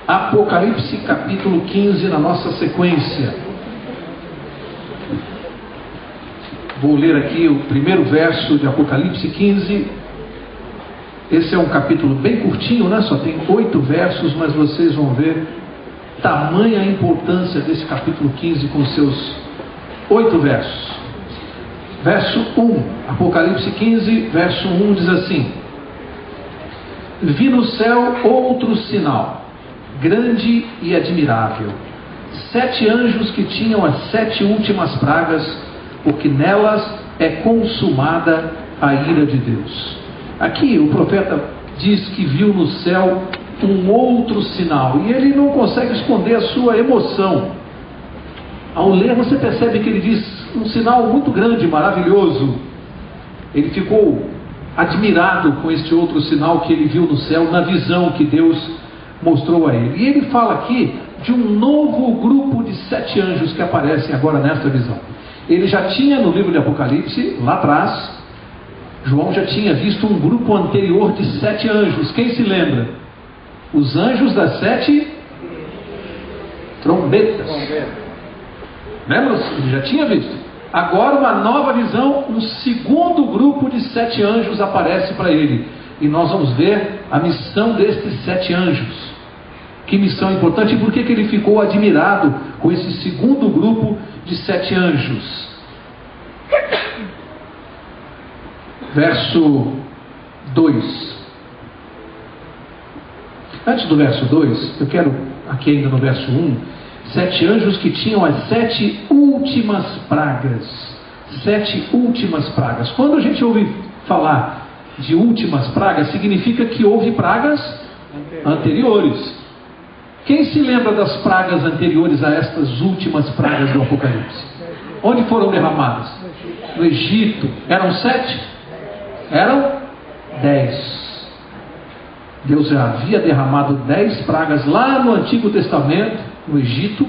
Apocalipse capítulo 15 na nossa sequência. Vou ler aqui o primeiro verso de Apocalipse 15. Esse é um capítulo bem curtinho, né? Só tem 8 versos, mas vocês vão ver tamanha a importância desse capítulo 15 com seus 8 versos. Verso 1, Apocalipse 15, verso 1 diz assim: Vi no céu outro sinal, grande e admirável, 7 anjos que tinham as 7 últimas pragas, porque nelas é consumada a ira de Deus. Aqui o profeta diz que viu no céu um outro sinal, e ele não consegue esconder a sua emoção. Ao ler você percebe que ele diz um sinal muito grande, maravilhoso. Ele ficou admirado com este outro sinal que ele viu no céu, na visão que Deus mostrou a ele. E ele fala aqui de um novo grupo de 7 anjos que aparecem agora nesta visão. Ele já tinha no livro de Apocalipse, lá atrás, João já tinha visto um grupo anterior de 7 anjos. Quem se lembra? Os anjos das 7 trombetas. Lembra? Ele já tinha visto. Agora uma nova visão, um segundo grupo de 7 anjos aparece para ele. E nós vamos ver a missão destes 7 anjos. Que missão importante, e por que ele ficou admirado com esse segundo grupo de 7 anjos? Verso 2. Antes do verso 2, eu quero, aqui ainda no verso 1, 7 anjos que tinham as 7 últimas pragas. 7 últimas pragas. Quando a gente ouve falar de últimas pragas, significa que houve pragas anteriores. Quem se lembra das pragas anteriores a estas últimas pragas do Apocalipse? Onde foram derramadas? No Egito. Eram 7? Eram 10. Deus já havia derramado 10 pragas lá no Antigo Testamento, no Egito,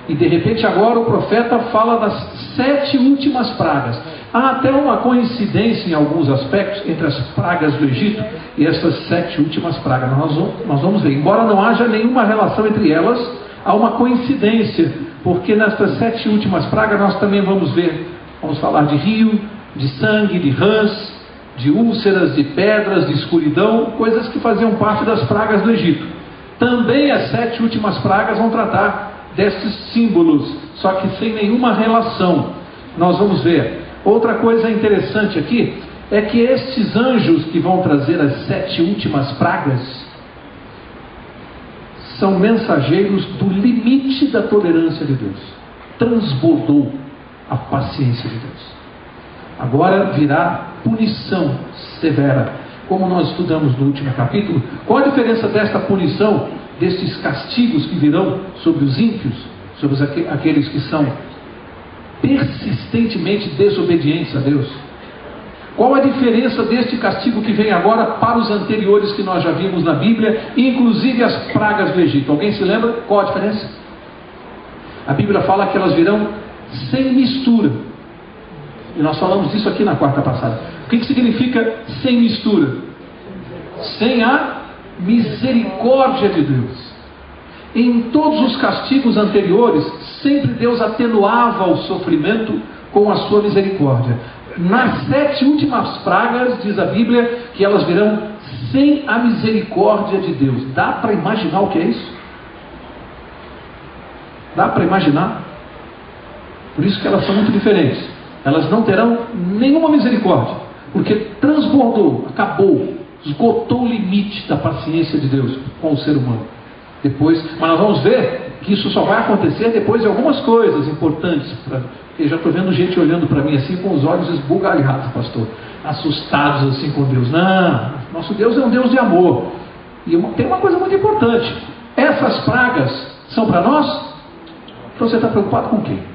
e de repente agora o profeta fala das 7 últimas pragas. Há até uma coincidência em alguns aspectos entre as pragas do Egito e essas 7 últimas pragas. Nós vamos ver, embora não haja nenhuma relação entre elas, há uma coincidência, porque nestas 7 últimas pragas nós também vamos falar de rio, de sangue, de rãs, de úlceras, de pedras, de escuridão, coisas que faziam parte das pragas do Egito. Também as 7 últimas pragas vão tratar destes símbolos, só que sem nenhuma relação. Nós vamos ver. Outra coisa interessante aqui é que estes anjos que vão trazer as 7 últimas pragas são mensageiros do limite da tolerância de Deus. Transbordou a paciência de Deus. Agora virá punição severa, como nós estudamos no último capítulo. Qual a diferença desta punição, destes castigos que virão sobre os ímpios, sobre aqueles que são persistentemente desobedientes a Deus? Qual a diferença deste castigo que vem agora para os anteriores que nós já vimos na Bíblia, inclusive as pragas do Egito? Alguém se lembra? Qual a diferença? A Bíblia fala que elas virão sem mistura. E nós falamos disso aqui na quarta passada. O que significa sem mistura? Sem a misericórdia de Deus. Em todos os castigos anteriores, sempre Deus atenuava o sofrimento com a sua misericórdia. Nas 7 últimas pragas, diz a Bíblia, que elas virão sem a misericórdia de Deus. Dá para imaginar o que é isso? Dá para imaginar? Por isso que elas são muito diferentes. Elas não terão nenhuma misericórdia, porque transbordou, acabou, esgotou o limite da paciência de Deus com o ser humano. Mas nós vamos ver que isso só vai acontecer depois de algumas coisas importantes. Eu já estou vendo gente olhando para mim assim com os olhos esbugalhados, pastor, assustados assim com Deus. Não, nosso Deus é um Deus de amor. E tem uma coisa muito importante: essas pragas são para nós? Então você está preocupado com quem?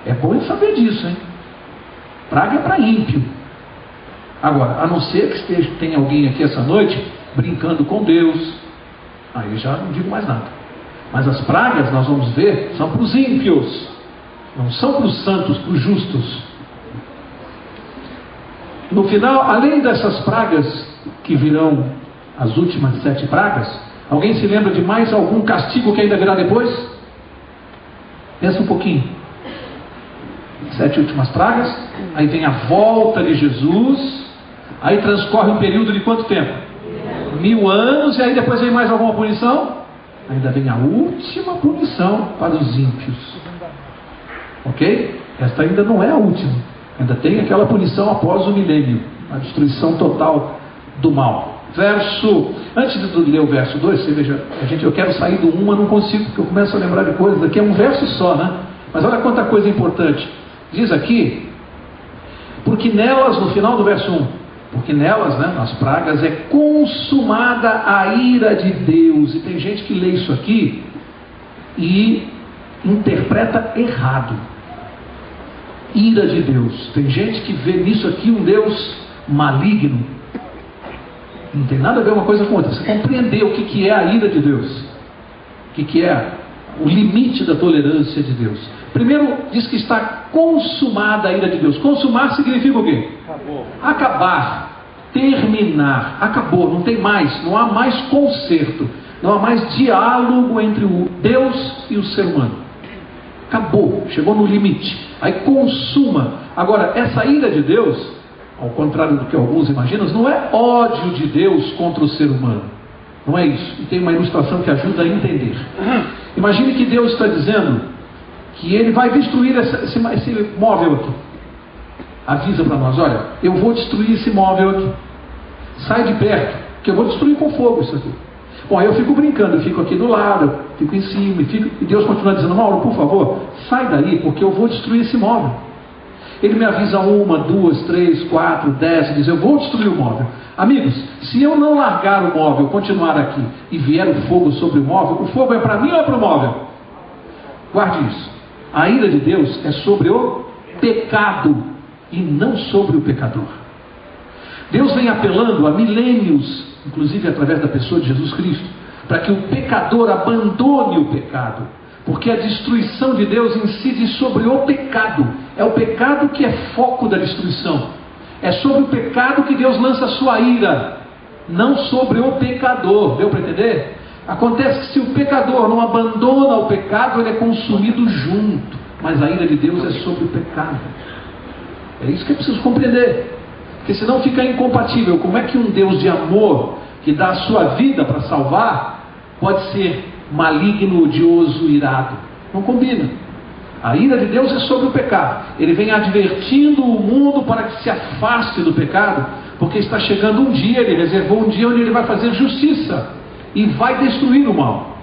É bom saber disso, hein? Praga é para ímpio. Agora, a não ser que tenha alguém aqui essa noite brincando com Deus, aí já não digo mais nada. Mas as pragas, nós vamos ver, são para os ímpios, não são para os santos, para os justos. No final, além dessas pragas que virão, as últimas 7 pragas, Alguém se lembra de mais algum castigo que ainda virá depois? Pensa um pouquinho. 7 últimas pragas, aí vem a volta de Jesus, aí transcorre um período de quanto tempo? 1000 anos, e aí depois vem mais alguma punição? Ainda vem a última punição para os ímpios. Ok? Esta ainda não é a última. Ainda tem aquela punição após o milênio, a destruição total do mal. Antes de ler o verso 2, você veja, eu quero sair do 1, mas não consigo, porque eu começo a lembrar de coisas. Aqui é um verso só, né? Mas olha quanta coisa importante. Diz aqui, porque nelas, no final do verso 1, porque nelas, né, nas pragas, é consumada a ira de Deus. E tem gente que lê isso aqui e interpreta errado. Ira de Deus. Tem gente que vê nisso aqui um Deus maligno. Não tem nada a ver uma coisa com outra. Você compreender o que é a ira de Deus, o que é o limite da tolerância de Deus. Primeiro, diz que está consumada a ira de Deus. Consumar significa o quê? Acabou. Acabar, terminar, acabou, não tem mais, não há mais conserto, não há mais diálogo entre o Deus e o ser humano. Acabou, chegou no limite. Aí consuma. Agora, essa ira de Deus, ao contrário do que alguns imaginam, não é ódio de Deus contra o ser humano. Não é isso. E tem uma ilustração que ajuda a entender. Imagine que Deus está dizendo que Ele vai destruir esse móvel aqui. Avisa para nós, olha, eu vou destruir esse móvel aqui. Sai de perto, que eu vou destruir com fogo isso aqui. Bom, aí eu fico brincando, eu fico aqui do lado, fico em cima, e Deus continua dizendo, Mauro, por favor, sai daí, porque eu vou destruir esse móvel. Ele me avisa 1, 2, 3, 4, 10, e diz, eu vou destruir o móvel. Amigos, se eu não largar o móvel, continuar aqui, e vier o fogo sobre o móvel, o fogo é para mim ou é para o móvel? Guarde isso. A ira de Deus é sobre o pecado, e não sobre o pecador. Deus vem apelando há milênios, inclusive através da pessoa de Jesus Cristo, para que o pecador abandone o pecado. Porque a destruição de Deus incide sobre o pecado. É o pecado que é foco da destruição. É sobre o pecado que Deus lança a sua ira, não sobre o pecador. Deu para entender? Acontece que se o pecador não abandona o pecado, ele é consumido junto. Mas a ira de Deus é sobre o pecado. É isso que é preciso compreender. Porque senão fica incompatível. Como é que um Deus de amor, que dá a sua vida para salvar, pode ser maligno, odioso, irado? Não combina. A ira de Deus é sobre o pecado. Ele vem advertindo o mundo para que se afaste do pecado, porque está chegando um dia, ele reservou um dia onde ele vai fazer justiça e vai destruir o mal.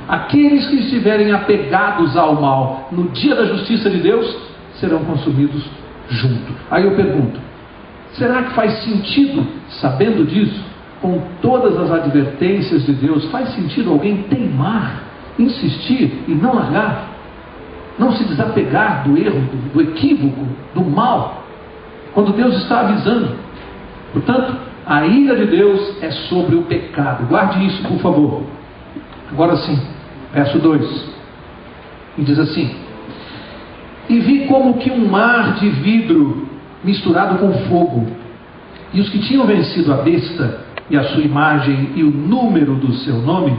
Aqueles que estiverem apegados ao mal no dia da justiça de Deus serão consumidos junto. Aí eu pergunto, será que faz sentido, sabendo disso, com todas as advertências de Deus, faz sentido alguém teimar, insistir e não largar? Não se desapegar do erro, do equívoco, do mal, quando Deus está avisando? Portanto, a ira de Deus é sobre o pecado. Guarde isso, por favor. Agora sim, verso 2. E diz assim: e vi como que um mar de vidro misturado com fogo, e os que tinham vencido a besta e a sua imagem e o número do seu nome,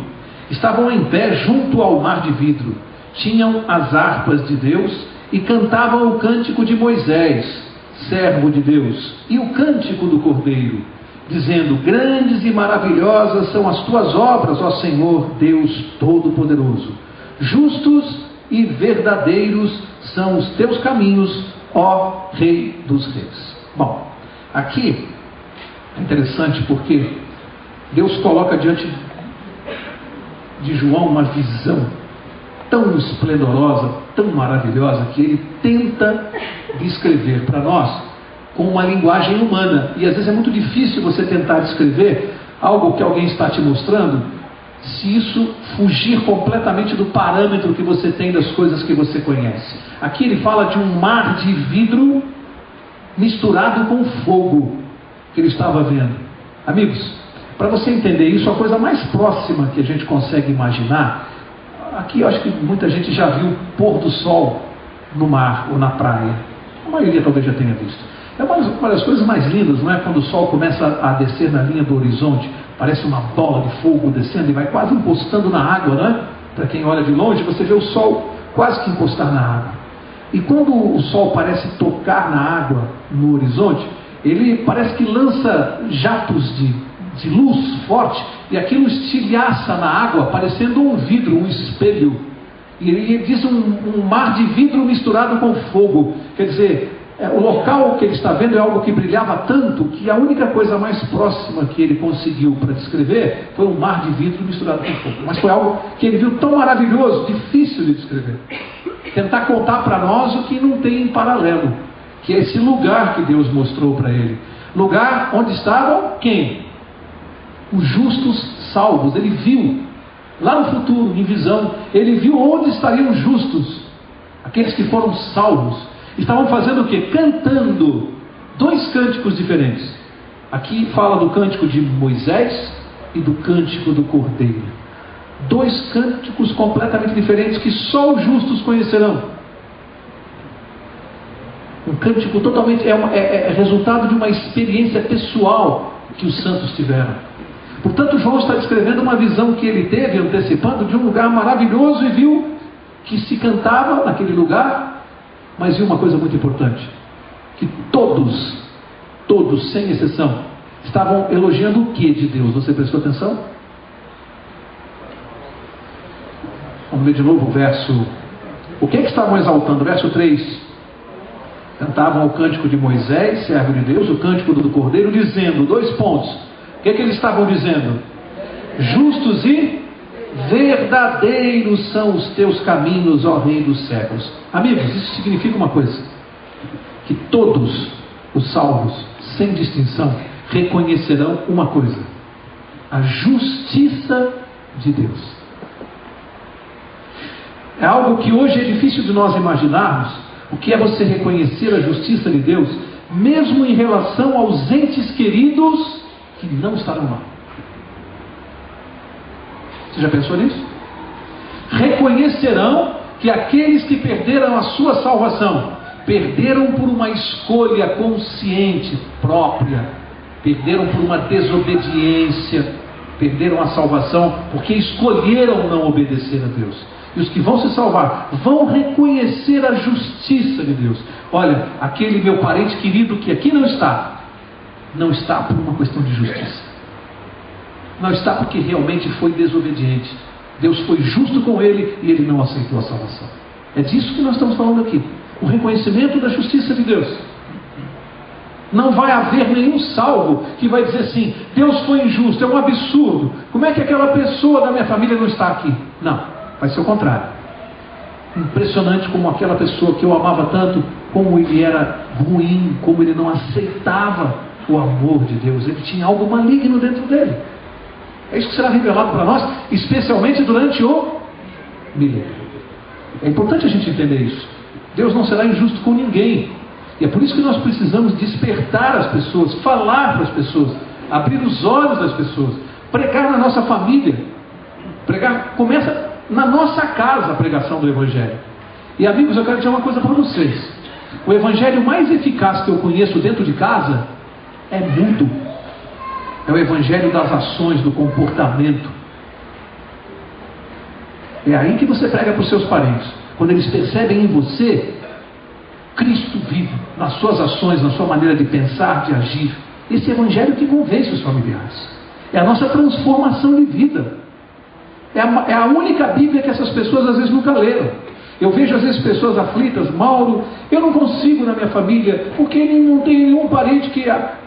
estavam em pé junto ao mar de vidro. Tinham as harpas de Deus e cantavam o cântico de Moisés, servo de Deus, e o cântico do Cordeiro, dizendo: grandes e maravilhosas são as tuas obras, ó Senhor Deus Todo-Poderoso. Justos e verdadeiros são os teus caminhos, ó Rei dos Reis. Bom, aqui é interessante porque Deus coloca diante de João uma visão tão esplendorosa, tão maravilhosa, que ele tenta descrever para nós com uma linguagem humana. E às vezes é muito difícil você tentar descrever algo que alguém está te mostrando, se isso fugir completamente do parâmetro que você tem das coisas que você conhece. Aqui ele fala de um mar de vidro misturado com fogo que ele estava vendo. Amigos, para você entender isso, a coisa mais próxima que a gente consegue imaginar, aqui eu acho que muita gente já viu pôr do sol no mar ou na praia. A maioria talvez já tenha visto. É uma das coisas mais lindas, não é? Quando o sol começa a descer na linha do horizonte, parece uma bola de fogo descendo e vai quase encostando na água, não é? Para quem olha de longe, você vê o sol quase que encostar na água. E quando o sol parece tocar na água no horizonte, ele parece que lança jatos de luz forte, e aquilo estilhaça na água, parecendo um vidro, um espelho. E ele diz um mar de vidro misturado com fogo. Quer dizer, o local que ele está vendo é algo que brilhava tanto, que a única coisa mais próxima que ele conseguiu para descrever foi um mar de vidro misturado com fogo. Mas foi algo que ele viu tão maravilhoso, difícil de descrever. Tentar contar para nós o que não tem em paralelo, que é esse lugar que Deus mostrou para ele. Lugar onde estavam quem? Os justos salvos. Ele viu, lá no futuro, em visão, ele viu onde estariam os justos, aqueles que foram salvos. Estavam fazendo o quê? Cantando dois cânticos diferentes. Aqui fala do cântico de Moisés e do cântico do Cordeiro. Dois cânticos completamente diferentes que só os justos conhecerão. Um cântico totalmente é resultado de uma experiência pessoal que os santos tiveram. Portanto, João está descrevendo uma visão que ele teve, antecipando, de um lugar maravilhoso, e viu que se cantava naquele lugar, mas viu uma coisa muito importante, que todos, sem exceção, estavam elogiando o que de Deus? Você prestou atenção? Vamos ler de novo o verso. O que estavam exaltando? Verso 3. Cantavam o cântico de Moisés, servo de Deus, o cântico do Cordeiro, dizendo, 2 pontos. O que eles estavam dizendo? Justos e verdadeiros são os teus caminhos, ó Rei dos séculos. Amigos, isso significa uma coisa: que todos os salvos, sem distinção, reconhecerão uma coisa: a justiça de Deus. É algo que hoje é difícil de nós imaginarmos, o que é você reconhecer a justiça de Deus, mesmo em relação aos entes queridos que não estarão lá. Você já pensou nisso? Reconhecerão que aqueles que perderam a sua salvação, perderam por uma escolha consciente, própria, perderam por uma desobediência, perderam a salvação porque escolheram não obedecer a Deus. E os que vão se salvar vão reconhecer a justiça de Deus. Olha, aquele meu parente querido que aqui não está por uma questão de justiça, não está porque realmente foi desobediente. Deus foi justo com ele e ele não aceitou a salvação. É disso que nós estamos falando aqui, o reconhecimento da justiça de Deus. Não vai haver nenhum salvo que vai dizer assim: Deus foi injusto, é um absurdo, como é que aquela pessoa da minha família não está aqui? Não, vai ser o contrário. Impressionante como aquela pessoa que eu amava tanto, como ele era ruim, como ele não aceitava o amor de Deus. Ele tinha algo maligno dentro dele. É isso que será revelado para nós, especialmente durante o milênio. É importante a gente entender isso. Deus não será injusto com ninguém. E é por isso que nós precisamos despertar as pessoas, falar para as pessoas, abrir os olhos das pessoas, pregar na nossa família. Pregar começa na nossa casa, a pregação do Evangelho. E amigos, eu quero dizer uma coisa para vocês: o Evangelho mais eficaz que eu conheço dentro de casa é mudo. É o Evangelho das ações, do comportamento. É aí que você prega para os seus parentes, quando eles percebem em você Cristo vivo, nas suas ações, na sua maneira de pensar, de agir. Esse Evangelho que convence os familiares. É a nossa transformação de vida. É a única Bíblia que essas pessoas às vezes nunca leram. Eu vejo às vezes pessoas aflitas: Mauro, eu não consigo na minha família, porque não tem nenhum parente que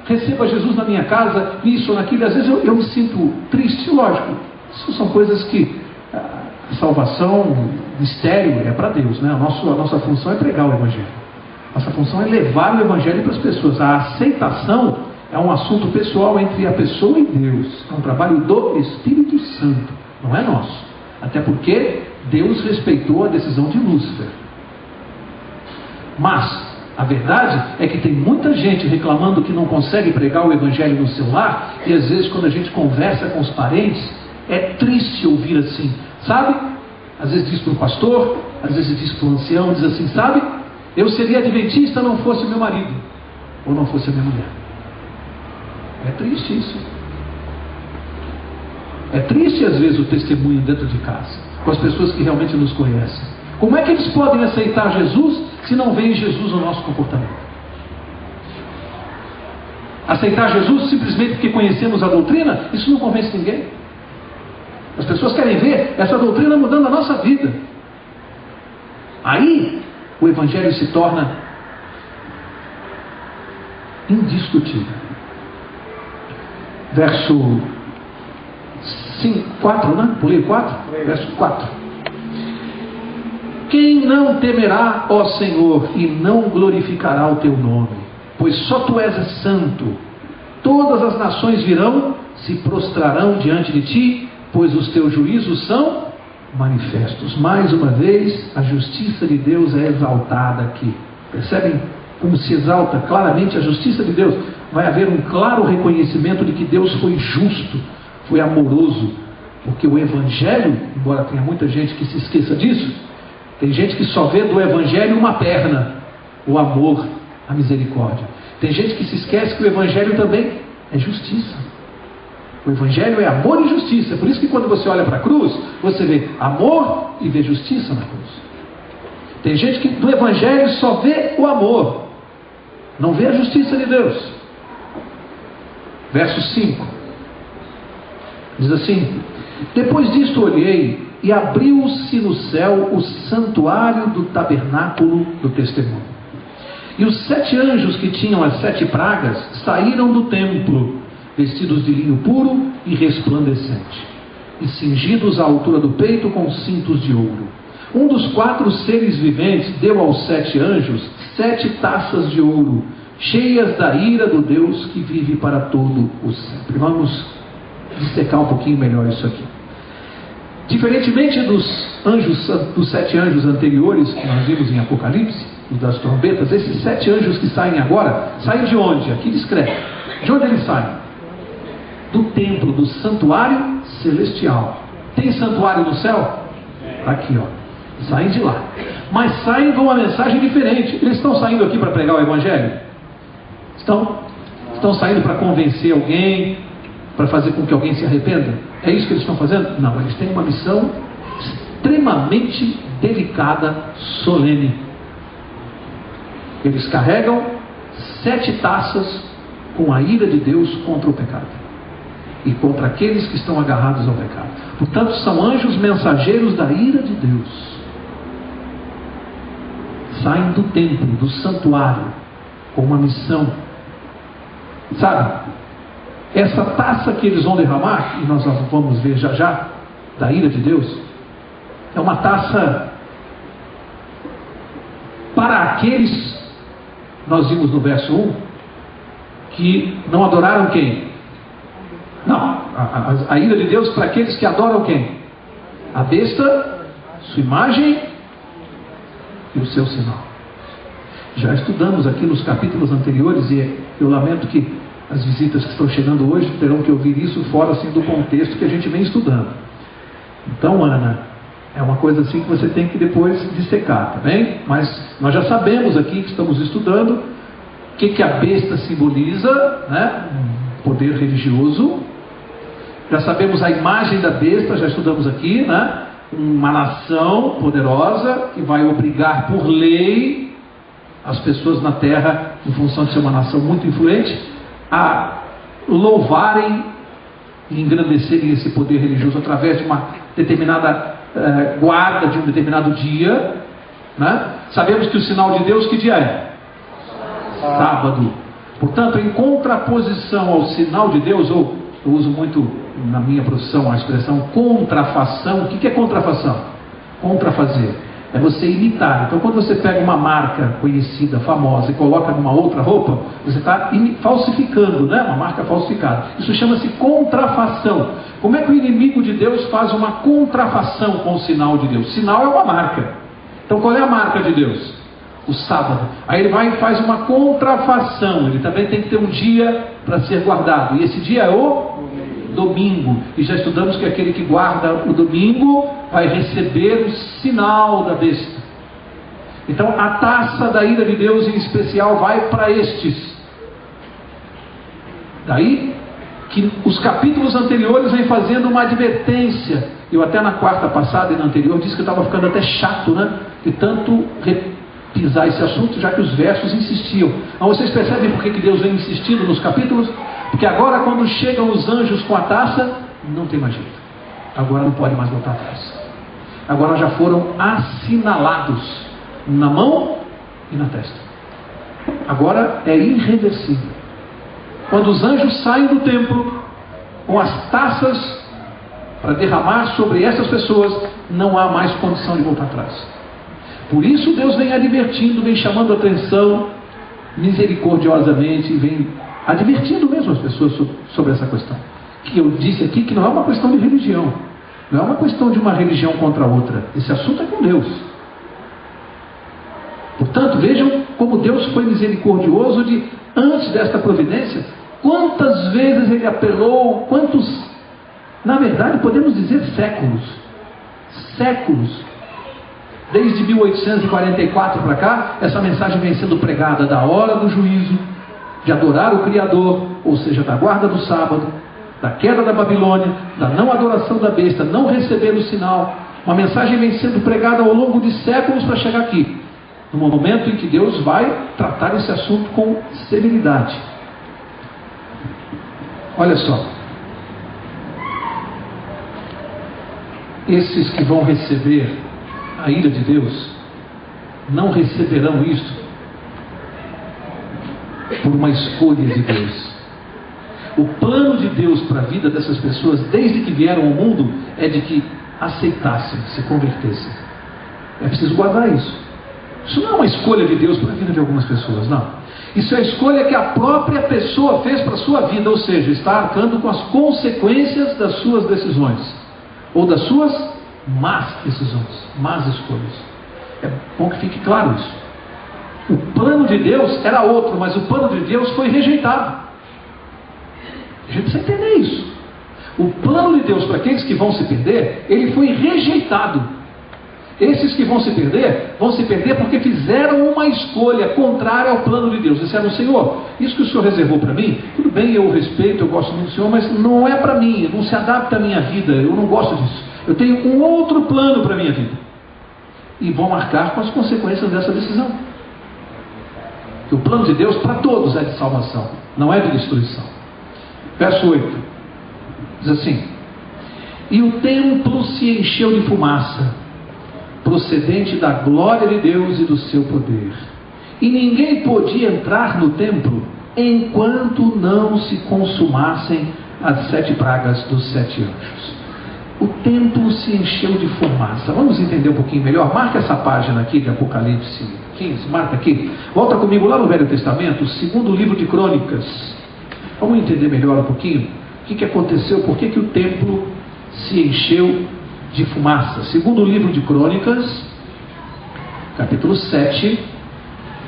receba Jesus na minha casa, isso ou naquilo. Às vezes eu me sinto triste. Lógico, isso são coisas que a salvação, mistério, é para Deus, né? A nossa função é pregar o Evangelho. Nossa função é levar o Evangelho para as pessoas. A aceitação é um assunto pessoal entre a pessoa e Deus. É um trabalho do Espírito Santo, não é nosso. Até porque Deus respeitou a decisão de Lúcifer. Mas a verdade é que tem muita gente reclamando que não consegue pregar o Evangelho no seu lar. E às vezes quando a gente conversa com os parentes, é triste ouvir assim, sabe? Às vezes diz para o pastor, às vezes diz para o ancião, diz assim: sabe, eu seria adventista não fosse meu marido, ou não fosse a minha mulher. É triste isso. É triste às vezes o testemunho dentro de casa, com as pessoas que realmente nos conhecem. Como é que eles podem aceitar Jesus se não veem Jesus no nosso comportamento? Aceitar Jesus simplesmente porque conhecemos a doutrina, isso não convence ninguém. As pessoas querem ver essa doutrina mudando a nossa vida. Aí o Evangelho se torna indiscutível. Verso 4, né? Pulei 4? Verso 4. Quem não temerá, ó Senhor, e não glorificará o teu nome? Pois só tu és santo. Todas as nações virão, se prostrarão diante de ti, pois os teus juízos são manifestos. Mais uma vez, a justiça de Deus é exaltada aqui. Percebem como se exalta claramente a justiça de Deus? Vai haver um claro reconhecimento de que Deus foi justo, foi amoroso, porque o Evangelho, embora tenha muita gente que se esqueça disso, tem gente que só vê do Evangelho uma perna, o amor, a misericórdia. Tem gente que se esquece que o Evangelho também é justiça. O Evangelho é amor e justiça. Por isso que quando você olha para a cruz, você vê amor e vê justiça na cruz. Tem gente que do Evangelho só vê o amor, não vê a justiça de Deus. Verso 5 diz assim: depois disto olhei, e abriu-se no céu o santuário do tabernáculo do testemunho. E os 7 anjos que tinham as 7 pragas saíram do templo, vestidos de linho puro e resplandecente, e cingidos à altura do peito com cintos de ouro. Um dos 4 seres viventes deu aos 7 anjos 7 taças de ouro, cheias da ira do Deus que vive para todo o sempre. Vamos dissecar um pouquinho melhor isso aqui. Diferentemente dos 7 anjos anteriores que nós vimos em Apocalipse, os das trombetas, esses 7 anjos que saem agora, saem de onde? Aqui descreve. De onde eles saem? Do templo, do santuário celestial. Tem santuário no céu? Aqui, ó. Saem de lá. Mas saem com uma mensagem diferente. Eles estão saindo aqui para pregar o Evangelho? Estão saindo para convencer alguém, para fazer com que alguém se arrependa? É isso que eles estão fazendo? Não, eles têm uma missão extremamente delicada, solene. Eles carregam 7 taças com a ira de Deus contra o pecado e contra aqueles que estão agarrados ao pecado. Portanto, são anjos mensageiros da ira de Deus. Saem do templo, do santuário, com uma missão. Sabe, essa taça que eles vão derramar, e nós vamos ver já já, da ira de Deus, é uma taça para aqueles, nós vimos no verso 1, que não adoraram quem? Não, a ira de Deus para aqueles que adoram quem? A besta, sua imagem e o seu sinal. Já estudamos aqui nos capítulos anteriores, e eu lamento que as visitas que estão chegando hoje terão que ouvir isso fora assim, do contexto que a gente vem estudando. Então, Ana, é uma coisa assim que você tem que depois dissecar, tá bem? Mas nós já sabemos aqui que estamos estudando o que a besta simboliza, né? Um poder religioso. Já sabemos a imagem da besta, já estudamos aqui, né? Uma nação poderosa que vai obrigar por lei as pessoas na terra, em função de ser uma nação muito influente, a louvarem e engrandecerem esse poder religioso através de uma determinada guarda de um determinado dia, né? Sabemos que o sinal de Deus, que dia é? Sábado. Portanto, em contraposição ao sinal de Deus, ou eu uso muito na minha profissão a expressão contrafação. O que é contrafação? Contrafazer. É você imitar. Então, quando você pega uma marca conhecida, famosa, e coloca numa outra roupa, você está falsificando, né? Uma marca falsificada. Isso chama-se contrafação. Como é que o inimigo de Deus faz uma contrafação com o sinal de Deus? Sinal é uma marca. Então, qual é a marca de Deus? O sábado. Aí ele vai e faz uma contrafação. Ele também tem que ter um dia para ser guardado. E esse dia é o domingo. E já estudamos que aquele que guarda o domingo vai receber o sinal da besta. Então a taça da ira de Deus em especial vai para estes. Daí que os capítulos anteriores vêm fazendo uma advertência. Eu até na quarta passada e na anterior disse que estava ficando até chato, né? De tanto repisar esse assunto, já que os versos insistiam. Mas vocês percebem por que Deus vem insistindo nos capítulos? Porque agora, quando chegam os anjos com a taça, não tem mais jeito. Agora não pode mais voltar atrás. Agora já foram assinalados na mão e na testa. Agora é irreversível. Quando os anjos saem do templo com as taças para derramar sobre essas pessoas, não há mais condição de voltar atrás. Por isso Deus vem advertindo, vem chamando a atenção misericordiosamente, vem advertindo mesmo as pessoas sobre essa questão. Que eu disse aqui que não é uma questão de religião, não é uma questão de uma religião contra a outra. Esse assunto é com Deus. Portanto, vejam como Deus foi misericordioso de, antes desta providência, quantas vezes Ele apelou, na verdade podemos dizer séculos, desde 1844 para cá, essa mensagem vem sendo pregada da hora do juízo, de adorar o Criador, ou seja, da guarda do sábado, da queda da Babilônia, da não adoração da besta, não receber o sinal. Uma mensagem vem sendo pregada ao longo de séculos para chegar aqui, no momento em que Deus vai tratar esse assunto com severidade. Olha só, esses que vão receber a ira de Deus não receberão isto por uma escolha de Deus. O plano de Deus para a vida dessas pessoas, desde que vieram ao mundo, é de que aceitassem, se convertessem. É preciso guardar isso. Isso não é uma escolha de Deus para a vida de algumas pessoas, não. Isso é a escolha que a própria pessoa fez para a sua vida, ou seja, está arcando com as consequências das suas decisões, ou das suas más decisões, más escolhas. É bom que fique claro isso. O plano de Deus era outro, mas o plano de Deus foi rejeitado. A gente precisa entender isso. O plano de Deus para aqueles que vão se perder, ele foi rejeitado. Esses que vão se perder porque fizeram uma escolha contrária ao plano de Deus. Disseram: Senhor, isso que o Senhor reservou para mim, tudo bem, eu respeito, eu gosto muito do Senhor, mas não é para mim, não se adapta à minha vida, eu não gosto disso. Eu tenho um outro plano para a minha vida. E vão marcar com as consequências dessa decisão. O plano de Deus para todos é de salvação, não é de destruição. Verso 8 diz assim: e o templo se encheu de fumaça, procedente da glória de Deus e do seu poder, e ninguém podia entrar no templo enquanto não se consumassem as 7 pragas dos 7 anjos. O templo se encheu de fumaça. Vamos entender um pouquinho melhor. Marca essa página aqui de Apocalipse 15, marca aqui. Volta comigo lá no Velho Testamento, segundo livro de Crônicas. Vamos entender melhor um pouquinho o que aconteceu, por que o templo se encheu de fumaça. Segundo livro de Crônicas, capítulo 7,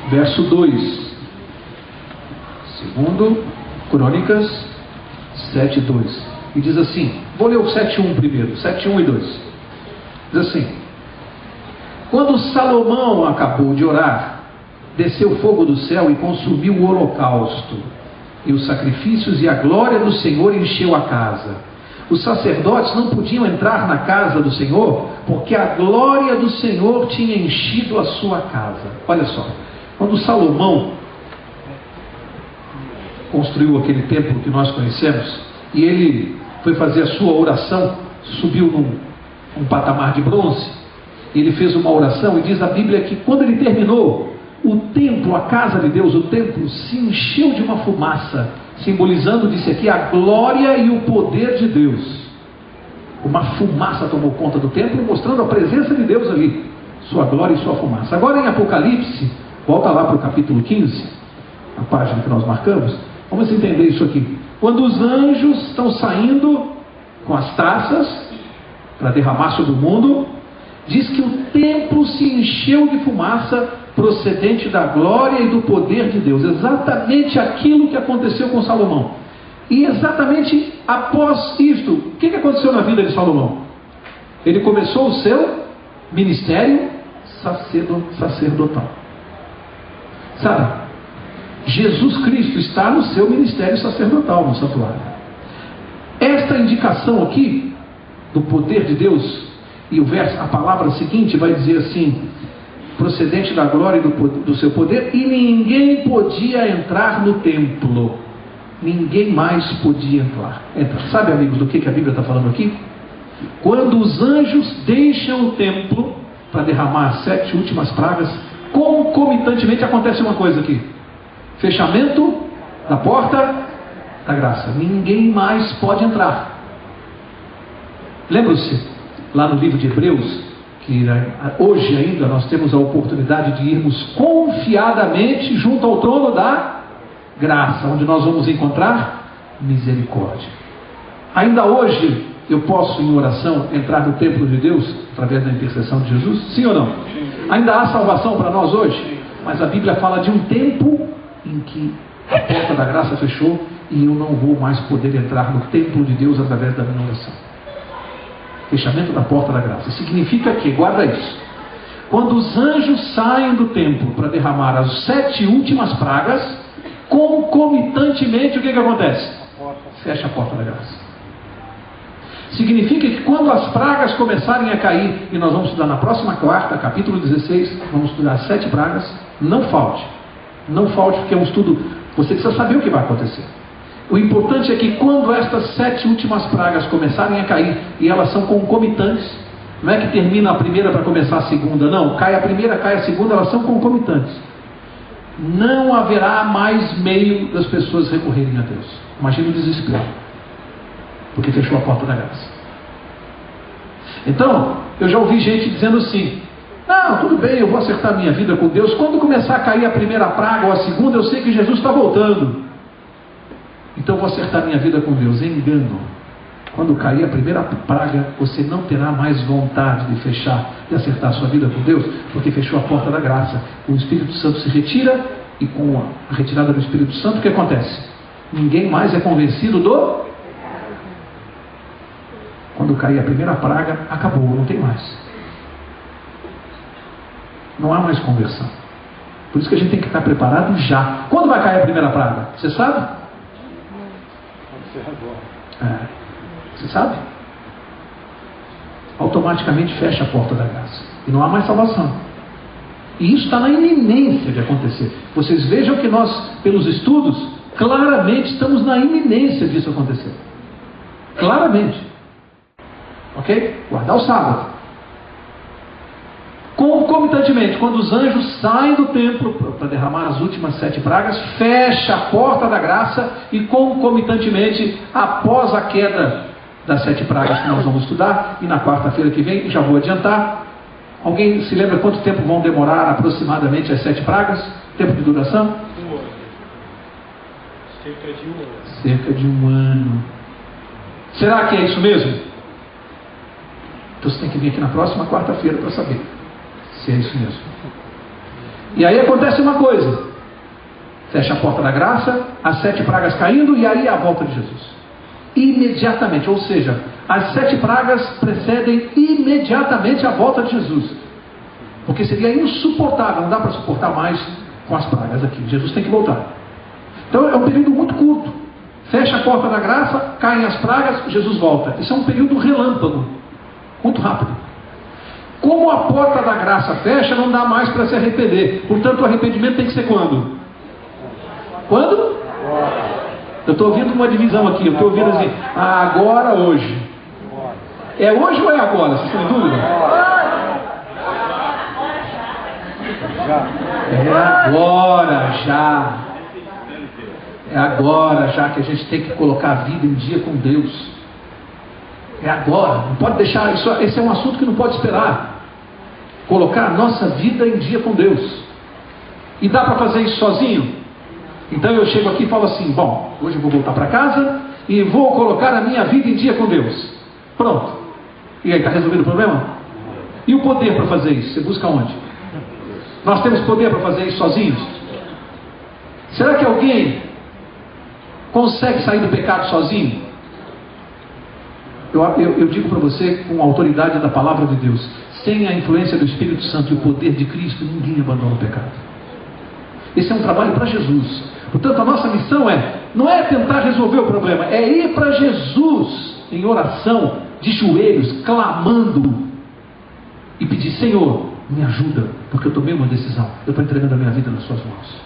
verso 2. Segundo Crônicas 7, 2. E diz assim, vou ler o 7.1 primeiro, 7.1 e 2. Diz assim: quando Salomão acabou de orar, desceu fogo do céu e consumiu o holocausto e os sacrifícios, e a glória do Senhor encheu a casa. Os sacerdotes não podiam entrar na casa do Senhor, porque a glória do Senhor tinha enchido a sua casa. Olha só, quando Salomão construiu aquele templo que nós conhecemos, e ele foi fazer a sua oração, subiu num patamar de bronze, e ele fez uma oração, e diz a Bíblia que quando ele terminou, o templo, a casa de Deus, o templo se encheu de uma fumaça, simbolizando, disse aqui, a glória e o poder de Deus. Uma fumaça tomou conta do templo, mostrando a presença de Deus ali, sua glória e sua fumaça. Agora em Apocalipse, volta lá para o capítulo 15, a página que nós marcamos, vamos entender isso aqui. Quando os anjos estão saindo com as taças para derramar sobre o mundo, diz que o templo se encheu de fumaça procedente da glória e do poder de Deus. Exatamente aquilo que aconteceu com Salomão. E exatamente após isto, o que aconteceu na vida de Salomão? Ele começou o seu ministério sacerdotal. Sabe? Jesus Cristo está no seu ministério sacerdotal, no santuário. esta indicação aqui do poder de Deus, e a palavra seguinte vai dizer assim: procedente da glória e do seu poder, e ninguém podia entrar no templo. Ninguém mais podia entrar. Sabe, amigos, do que a Bíblia está falando aqui? Quando os anjos deixam o templo para derramar as 7 últimas pragas, concomitantemente acontece uma coisa aqui: fechamento da porta da graça. Ninguém mais pode entrar. Lembra-se, lá no livro de Hebreus, que hoje ainda nós temos a oportunidade de irmos confiadamente junto ao trono da graça, onde nós vamos encontrar misericórdia. Ainda hoje eu posso, em oração, entrar no templo de Deus através da intercessão de Jesus? Sim ou não? Ainda há salvação para nós hoje? Mas a Bíblia fala de um tempo em que a porta da graça fechou e eu não vou mais poder entrar no templo de Deus através da minha oração. Fechamento da porta da graça. Significa que, guarda isso, quando os anjos saem do templo para derramar as 7 últimas pragas, concomitantemente o que acontece? Fecha a porta da graça. Significa que quando as pragas começarem a cair, e nós vamos estudar na próxima quarta, capítulo 16, vamos estudar as 7 pragas, não falte, porque é um estudo, você precisa saber o que vai acontecer. O importante é que quando estas 7 últimas pragas começarem a cair, e elas são concomitantes, não é que termina a primeira para começar a segunda, não, cai a primeira, cai a segunda, elas são concomitantes. Não haverá mais meio das pessoas recorrerem a Deus. Imagina o desespero, porque fechou a porta da graça. Então, eu já ouvi gente dizendo assim: não, tudo bem, eu vou acertar minha vida com Deus, quando começar a cair a primeira praga ou a segunda, eu sei que Jesus está voltando, então eu vou acertar minha vida com Deus. Engano. Quando cair a primeira praga, você não terá mais vontade de fechar, de acertar a sua vida com Deus, porque fechou a porta da graça. O Espírito Santo se retira, e com a retirada do Espírito Santo, o que acontece? Ninguém mais é convencido do... Quando cair a primeira praga, acabou, não tem mais. Não há mais conversão. Por isso que a gente tem que estar preparado já. Quando vai cair a primeira praga? Você sabe? Você sabe? Automaticamente fecha a porta da graça e não há mais salvação. E isso está na iminência de acontecer. Vocês vejam que nós, pelos estudos, claramente estamos na iminência disso acontecer. Claramente. Ok? Guardar o sábado. Concomitantemente, quando os anjos saem do templo para derramar as últimas 7 pragas, fecha a porta da graça, e concomitantemente, após a queda das 7 pragas que nós vamos estudar, e na quarta-feira que vem, já vou adiantar, alguém se lembra quanto tempo vão demorar aproximadamente as 7 pragas? Tempo de duração? 1 ano. Cerca de 1 ano. Cerca de 1 ano. Será que é isso mesmo? Então você tem que vir aqui na próxima quarta-feira para saber se é isso mesmo. E aí acontece uma coisa: fecha a porta da graça, as 7 pragas caindo, e aí a volta de Jesus. Imediatamente, ou seja, as 7 pragas precedem imediatamente a volta de Jesus. Porque seria insuportável, não dá para suportar mais com as pragas aqui. Jesus tem que voltar. Então é um período muito curto. Fecha a porta da graça, caem as pragas, Jesus volta. Isso é um período relâmpago, muito rápido. Como a porta da graça fecha, não dá mais para se arrepender. Portanto, o arrependimento tem que ser quando? Quando? Eu estou ouvindo uma divisão aqui. Eu estou ouvindo assim: agora, hoje. É hoje ou é agora? Vocês estão em dúvida? É agora já. É agora já que a gente tem que colocar a vida em dia com Deus. É agora, não pode deixar isso. Esse é um assunto que não pode esperar. Colocar a nossa vida em dia com Deus. E dá para fazer isso sozinho? Então eu chego aqui e falo assim: bom, hoje eu vou voltar para casa e vou colocar a minha vida em dia com Deus. Pronto. E aí, está resolvido o problema? E o poder para fazer isso? Você busca onde? Nós temos poder para fazer isso sozinhos? Será que alguém consegue sair do pecado sozinho? Eu digo para você, com a autoridade da palavra de Deus, sem a influência do Espírito Santo e o poder de Cristo, ninguém abandona o pecado. Esse é um trabalho para Jesus. Portanto, a nossa missão não é tentar resolver o problema, é ir para Jesus em oração, de joelhos, clamando, e pedir: Senhor, me ajuda, porque eu tomei uma decisão, eu estou entregando a minha vida nas suas mãos.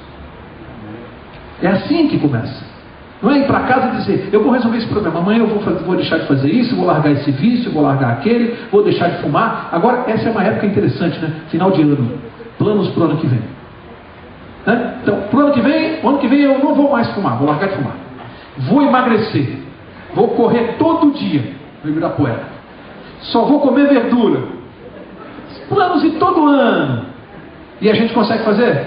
É assim que começa. Não é ir para casa e dizer: eu vou resolver esse problema, amanhã eu vou deixar de fazer isso, vou largar esse vício, vou largar aquele, vou deixar de fumar. Agora, essa é uma época interessante, né? Final de ano, planos para o ano que vem, né? Então, para o ano que vem eu não vou mais fumar, vou largar de fumar, vou emagrecer, vou correr todo dia no Ibirapuera, só vou comer verdura. Planos de todo ano. E a gente consegue fazer?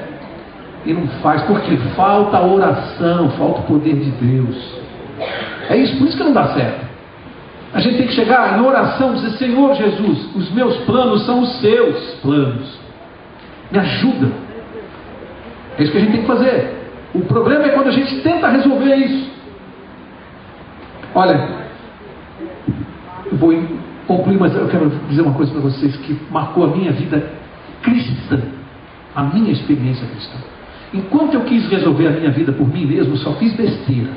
E não faz, porque falta a oração, falta o poder de Deus. É isso, por isso que não dá certo. A gente tem que chegar em oração e dizer: Senhor Jesus, os meus planos são os seus planos, me ajuda. É isso que a gente tem que fazer. O problema é quando a gente tenta resolver isso. Olha, eu vou concluir, mas eu quero dizer uma coisa para vocês que marcou a minha vida cristã, a minha experiência cristã. Enquanto eu quis resolver a minha vida por mim mesmo, só fiz besteira.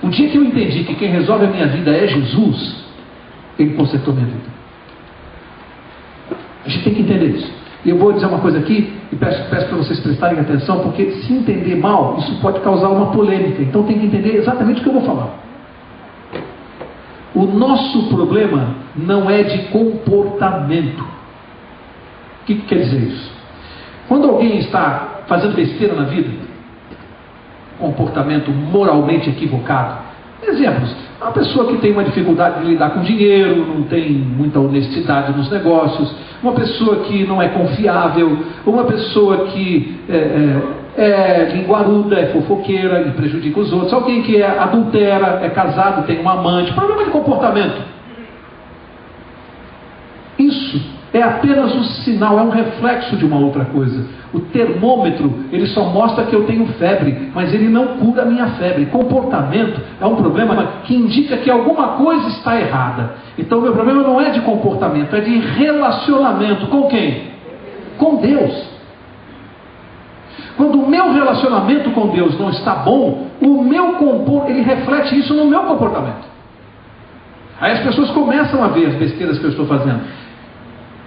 O dia que eu entendi que quem resolve a minha vida é Jesus, Ele consertou minha vida. A gente tem que entender isso. E eu vou dizer uma coisa aqui, e peço para vocês prestarem atenção, porque se entender mal, isso pode causar uma polêmica. Então tem que entender exatamente o que eu vou falar. O nosso problema não é de comportamento. O que quer dizer isso? Quando alguém está fazendo besteira na vida, comportamento moralmente equivocado, exemplos: uma pessoa que tem uma dificuldade de lidar com dinheiro, não tem muita honestidade nos negócios, uma pessoa que não é confiável, uma pessoa que é linguaruda, é fofoqueira e prejudica os outros, alguém que adultera, é casado, tem um amante, problema de comportamento. Isso é apenas um sinal, é um reflexo de uma outra coisa. O termômetro, ele só mostra que eu tenho febre, mas ele não cura a minha febre. Comportamento é um problema que indica que alguma coisa está errada. Então o meu problema não é de comportamento, é de relacionamento. Com quem? Com Deus. Quando o meu relacionamento com Deus não está bom, o meu comportamento, ele reflete isso no meu comportamento. Aí as pessoas começam a ver as besteiras que eu estou fazendo.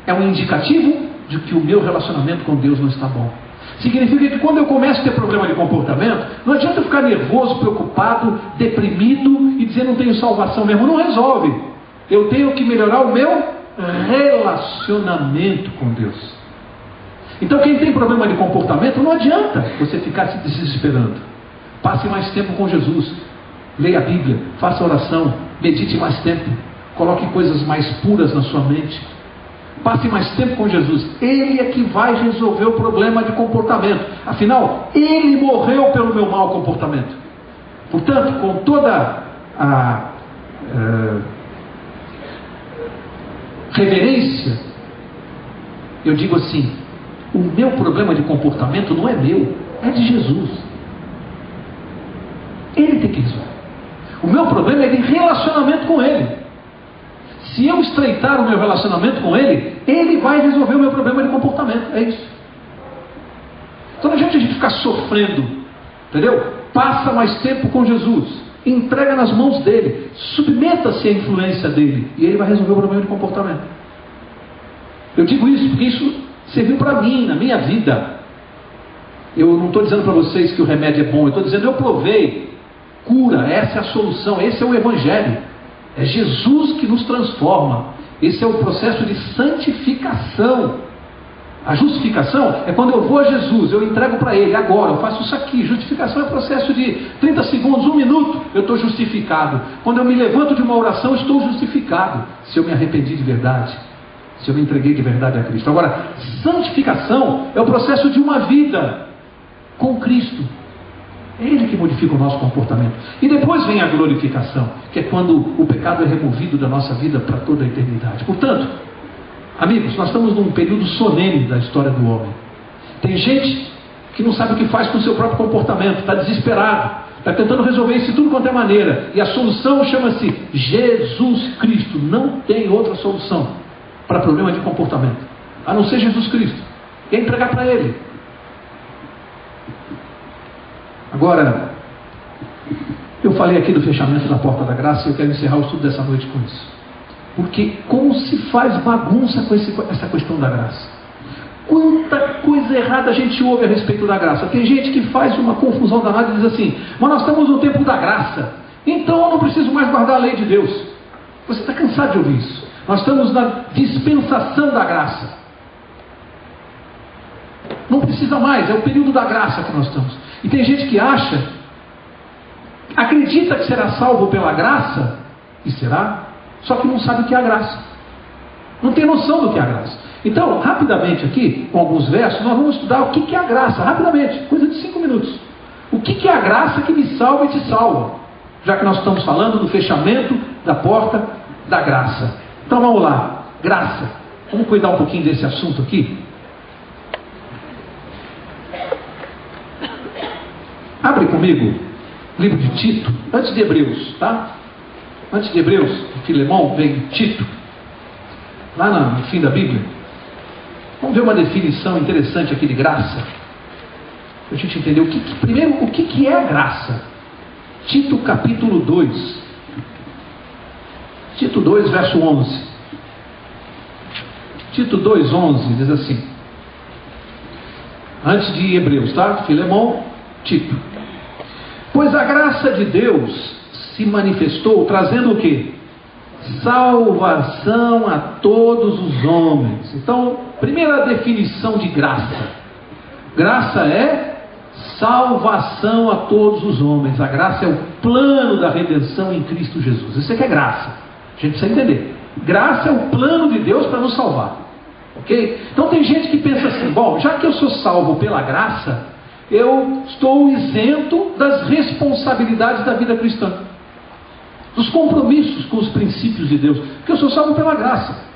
É um indicativo de que o meu relacionamento com Deus não está bom. Significa que quando eu começo a ter problema de comportamento, não adianta eu ficar nervoso, preocupado, deprimido e dizer: não tenho salvação mesmo. Não resolve. Eu tenho que melhorar o meu relacionamento com Deus. Então quem tem problema de comportamento, não adianta você ficar se desesperando. Passe mais tempo com Jesus. Leia a Bíblia, faça oração, medite mais tempo, coloque coisas mais puras na sua mente. Passe mais tempo com Jesus. Ele é que vai resolver o problema de comportamento. Afinal, Ele morreu pelo meu mau comportamento. Portanto, com toda a reverência, eu digo assim: o meu problema de comportamento não é meu, é de Jesus. Ele tem que resolver. O meu problema é de relacionamento com Ele. Se eu estreitar o meu relacionamento com Ele, Ele vai resolver o meu problema de comportamento. É isso. Então não adianta a gente ficar sofrendo, entendeu? Passa mais tempo com Jesus, entrega nas mãos dele, submeta-se à influência dele, e Ele vai resolver o problema de comportamento. Eu digo isso porque isso serviu para mim, na minha vida. Eu não estou dizendo para vocês que o remédio é bom, eu estou dizendo: eu provei, cura, essa é a solução, esse é o Evangelho. É Jesus que nos transforma. Esse é o processo de santificação. A justificação é quando eu vou a Jesus, eu entrego para Ele, agora eu faço isso aqui. Justificação é o processo de 30 segundos, 1 minuto, eu estou justificado. Quando eu me levanto de uma oração, eu estou justificado, se eu me arrependi de verdade, se eu me entreguei de verdade a Cristo. Agora, santificação é o processo de uma vida com Cristo. É Ele que modifica o nosso comportamento. E depois vem a glorificação, que é quando o pecado é removido da nossa vida para toda a eternidade. Portanto, amigos, nós estamos num período solene da história do homem. Tem gente que não sabe o que faz com o seu próprio comportamento, está desesperado, está tentando resolver isso de tudo quanto é maneira. E a solução chama-se Jesus Cristo. Não tem outra solução para problema de comportamento, a não ser Jesus Cristo. E é entregar para Ele. Agora, eu falei aqui do fechamento da porta da graça e eu quero encerrar o estudo dessa noite com isso. Porque como se faz bagunça com essa questão da graça. Quanta coisa errada a gente ouve a respeito da graça. Tem gente que faz uma confusão danada e diz assim: mas nós estamos no tempo da graça, então eu não preciso mais guardar a lei de Deus. Você está cansado de ouvir isso. Nós estamos na dispensação da graça. Não precisa mais, é o período da graça que nós estamos. E tem gente que acredita que será salvo pela graça, e será, só que não sabe o que é a graça. Não tem noção do que é a graça. Então, rapidamente aqui, com alguns versos, nós vamos estudar o que é a graça, rapidamente, coisa de 5 minutos. O que é a graça que me salva e te salva? Já que nós estamos falando do fechamento da porta da graça. Então vamos lá, graça. Vamos cuidar um pouquinho desse assunto aqui. Abre comigo, livro de Tito, antes de Hebreus, tá? Antes de Hebreus, Filemão, vem Tito, lá no fim da Bíblia. Vamos ver uma definição interessante aqui de graça, para a gente entender primeiro o que é a graça. Tito capítulo 2, Tito 2, verso 11. Tito 2, 11 diz assim, antes de Hebreus, tá? Filemão, Tito. Pois a graça de Deus se manifestou trazendo o quê? Salvação a todos os homens. Então, primeira definição de graça. Graça é salvação a todos os homens. A graça é o plano da redenção em Cristo Jesus. Isso é que é graça. A gente precisa entender. Graça é o plano de Deus para nos salvar. Ok? Então tem gente que pensa assim: bom, já que eu sou salvo pela graça, eu estou isento das responsabilidades da vida cristã, dos compromissos com os princípios de Deus, porque eu sou salvo pela graça.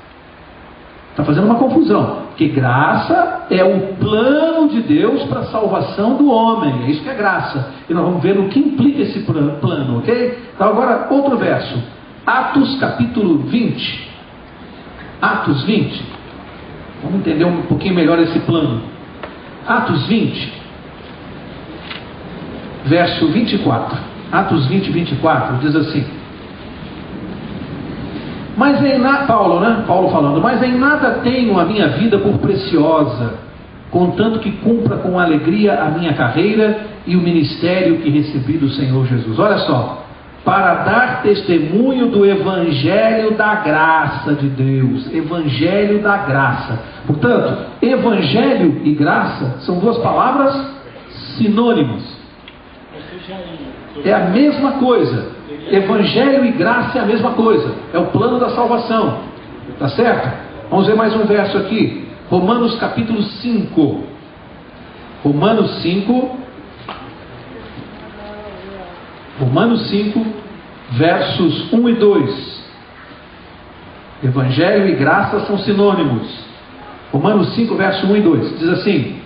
Está fazendo uma confusão, porque graça é o plano de Deus para a salvação do homem, é isso que é graça, e nós vamos ver o que implica esse plano, ok? Então agora outro verso, Atos capítulo 20, Atos 20, vamos entender um pouquinho melhor esse plano. Atos 20, verso 24, Atos 20, 24, diz assim: mas em nada, Paulo falando, mas em nada tenho a minha vida por preciosa, contanto que cumpra com alegria a minha carreira e o ministério que recebi do Senhor Jesus. Olha só, para dar testemunho do Evangelho da graça de Deus. Evangelho da graça. Portanto, Evangelho e graça são duas palavras sinônimas. É a mesma coisa. Evangelho e graça é a mesma coisa. É o plano da salvação. Tá certo? Vamos ver mais um verso aqui. Romanos capítulo 5. Romanos 5. Romanos 5, versos 1 e 2. Evangelho e graça são sinônimos. Romanos 5, verso 1 e 2. Diz assim: